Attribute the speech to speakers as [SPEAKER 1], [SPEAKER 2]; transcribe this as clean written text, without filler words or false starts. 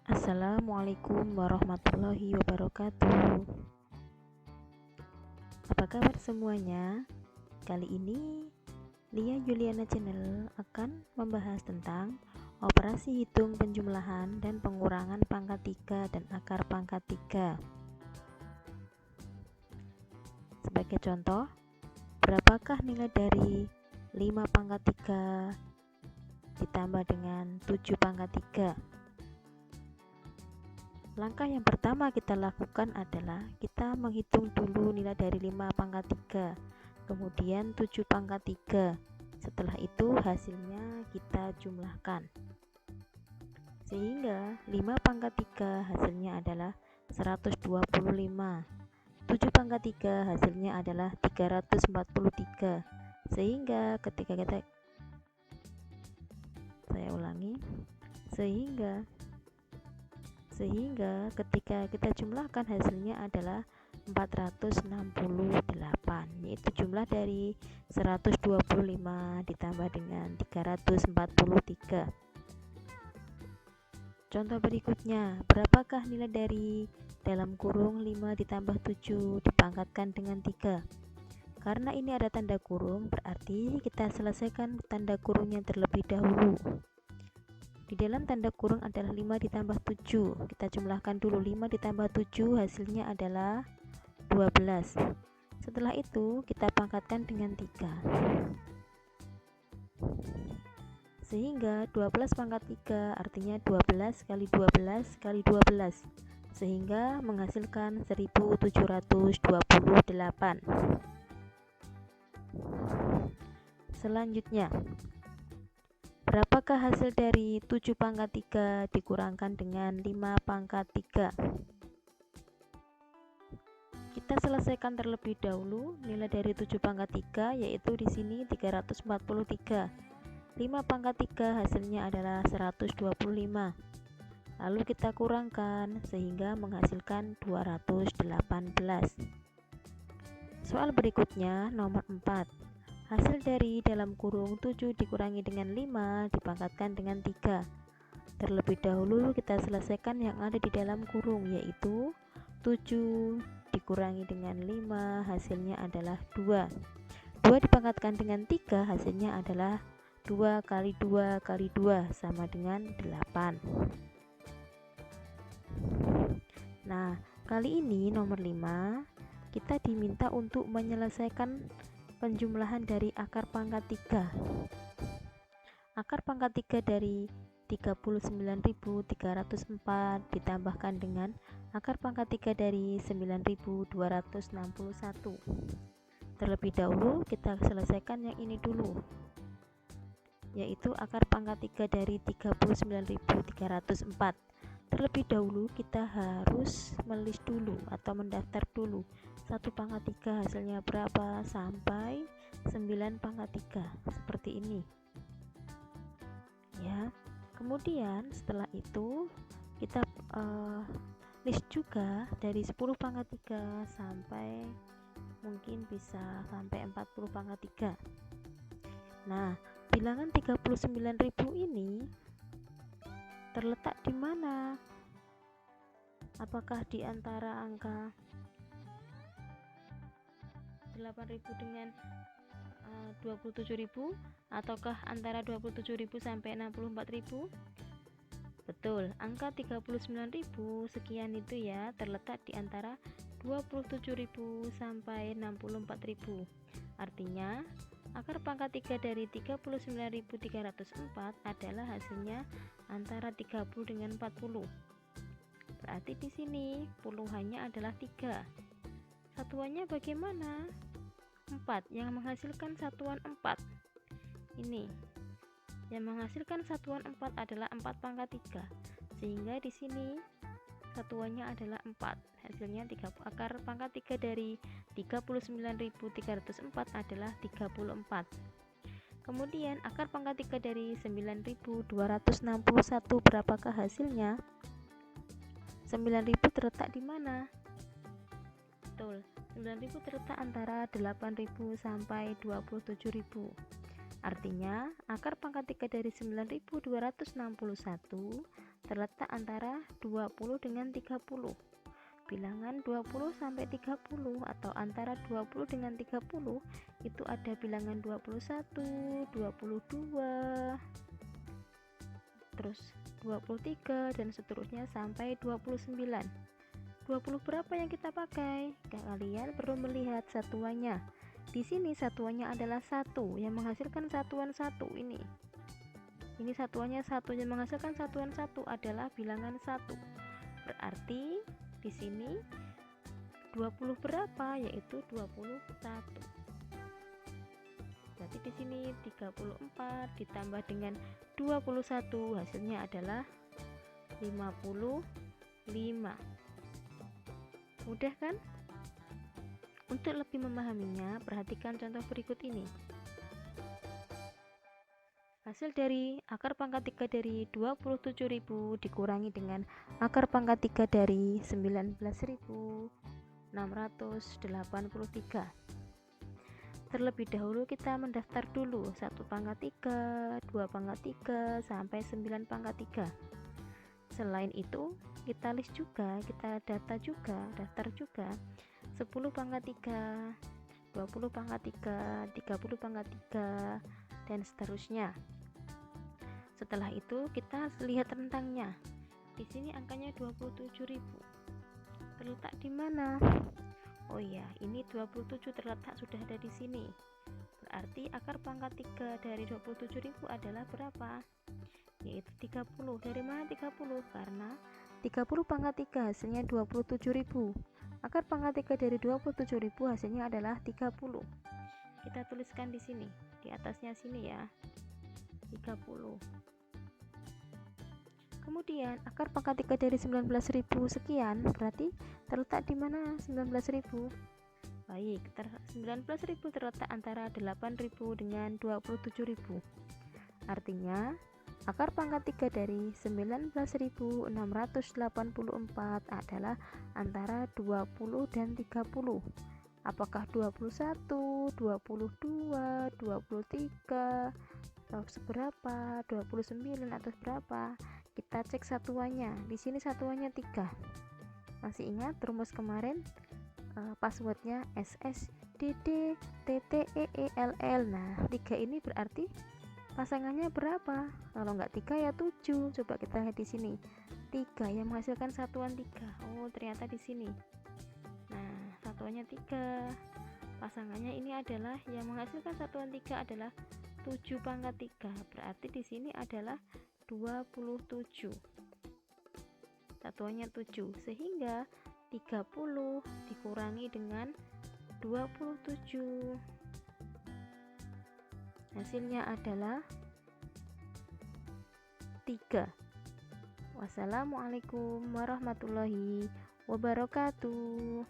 [SPEAKER 1] Assalamualaikum warahmatullahi wabarakatuh. Apa kabar semuanya? Kali ini Lia Juliana Channel akan membahas tentang operasi hitung penjumlahan dan pengurangan pangkat 3 dan akar pangkat 3. Sebagai contoh, berapakah nilai dari 5 pangkat 3 ditambah dengan 7 pangkat 3? Langkah yang pertama kita lakukan adalah kita menghitung dulu nilai dari 5 pangkat 3, kemudian 7 pangkat 3. Setelah itu hasilnya kita jumlahkan. Sehingga 5 pangkat 3 hasilnya adalah 125. 7 pangkat 3 hasilnya adalah 343. Sehingga ketika kita sehingga ketika kita jumlahkan hasilnya adalah 468, yaitu jumlah dari 125 ditambah dengan 343. Contoh berikutnya, berapakah nilai dari dalam kurung 5 ditambah 7 dipangkatkan dengan 3? Karena ini ada tanda kurung, berarti kita selesaikan tanda kurungnya terlebih dahulu. Di dalam tanda kurung adalah 5 ditambah 7. Kita jumlahkan dulu 5 ditambah 7 hasilnya adalah 12. Setelah itu kita pangkatkan dengan 3. Sehingga 12 pangkat 3 artinya 12 kali 12 kali 12. Sehingga menghasilkan 1728. Selanjutnya, berapakah hasil dari 7 pangkat 3 dikurangkan dengan 5 pangkat 3? Kita selesaikan terlebih dahulu nilai dari 7 pangkat 3, yaitu di sini 343. 5 pangkat 3 hasilnya adalah 125. Lalu kita kurangkan sehingga menghasilkan 218. Soal berikutnya nomor 4. Hasil dari dalam kurung 7 dikurangi dengan 5 dipangkatkan dengan 3. Terlebih dahulu kita selesaikan yang ada di dalam kurung, yaitu 7 dikurangi dengan 5 hasilnya adalah 2. 2 dipangkatkan dengan 3 hasilnya adalah 2 kali 2 kali 2 sama dengan 8. Nah, kali ini nomor 5 kita diminta untuk menyelesaikan penjumlahan dari akar pangkat 3. Akar pangkat 3 dari 39.304 ditambahkan dengan akar pangkat 3 dari 9.261. Terlebih dahulu kita selesaikan yang ini dulu, yaitu akar pangkat 3 dari 39.304. Terlebih dahulu kita harus melis dulu atau mendaftar dulu 1 pangkat 3 hasilnya berapa sampai 9 pangkat 3 seperti ini ya. Kemudian setelah itu kita list juga dari 10 pangkat 3 sampai mungkin bisa sampai 40 pangkat 3. Nah, bilangan 39.000 ini terletak di mana? Apakah di antara angka 8.000 dengan 27.000 ataukah antara 27.000 sampai 64.000? Betul, angka 39.000 sekian itu ya terletak di antara 27.000 sampai 64.000. Artinya akar pangkat 3 dari 39.304 adalah hasilnya antara 30 dengan 40. Berarti di sini puluhannya adalah 3. Satuannya bagaimana? 4, yang menghasilkan satuan 4. Ini yang menghasilkan satuan 4 adalah 4 pangkat 3. Sehingga di sini satuannya adalah 4. Hasilnya 30. Akar pangkat 3 dari 39.304 adalah 34. Kemudian akar pangkat 3 dari 9.261 berapakah hasilnya? 9.000 terletak di mana? Betul, 9.000 terletak antara 8.000 sampai 27.000. Artinya akar pangkat 3 dari 9.261 terletak antara 20 dengan 30. Bilangan 20 sampai 30 atau antara 20 dengan 30 itu ada bilangan 21, 22, terus 23 dan seterusnya sampai 29. 20 berapa yang kita pakai? Kalian perlu melihat satuannya. Di sini satuannya adalah 1 yang menghasilkan satuan 1 ini. Ini satuannya 1 yang menghasilkan satuan 1 adalah bilangan 1. Berarti di sini 20 berapa? Yaitu 21. Berarti di sini 34 ditambah dengan 21 hasilnya adalah 55. Mudah kan? Untuk lebih memahaminya, perhatikan contoh berikut ini. Hasil dari akar pangkat 3 dari 27.000 dikurangi dengan akar pangkat 3 dari 19.683. Terlebih dahulu kita mendaftar dulu 1 pangkat 3, 2 pangkat 3, sampai 9 pangkat 3. Selain itu, kita list juga, kita daftar juga 10 pangkat 3, 20 pangkat 3, 30 pangkat 3, dan seterusnya. Setelah itu kita lihat rentangnya. Di sini angkanya 27.000. Terletak di mana? Oh iya, ini 27 terletak sudah ada di sini. Berarti akar pangkat 3 dari 27.000 adalah berapa? Yaitu 30. Dari mana 30? Karena 30 pangkat 3 hasilnya 27.000. Akar pangkat 3 dari 27.000 hasilnya adalah 30. Kita tuliskan di sini, di atasnya sini ya. 30. Kemudian akar pangkat 3 dari 19.000 sekian, berarti terletak di mana 19.000? Baik, 19.000 terletak antara 8.000 dengan 27.000. Artinya akar pangkat 3 dari 19.684 adalah antara 20 dan 30. Apakah 21, 22, 23, atau seberapa, 29 atau berapa? Kita cek satuannya. Di sini satuannya 3. Masih ingat rumus kemarin? Passwordnya SSDDTTEELL. Nah, 3 ini berarti pasangannya berapa? Kalau nggak 3 ya 7. Coba kita lihat di sini. 3 yang menghasilkan satuan 3. Oh, ternyata di sini. Nah, satuannya 3. Pasangannya ini adalah yang menghasilkan satuan 3 adalah 7 pangkat 3. Berarti di sini adalah 27. Satuannya 7. Sehingga 30 dikurangi dengan 27. Hasilnya adalah 3. Wassalamualaikum warahmatullahi wabarakatuh.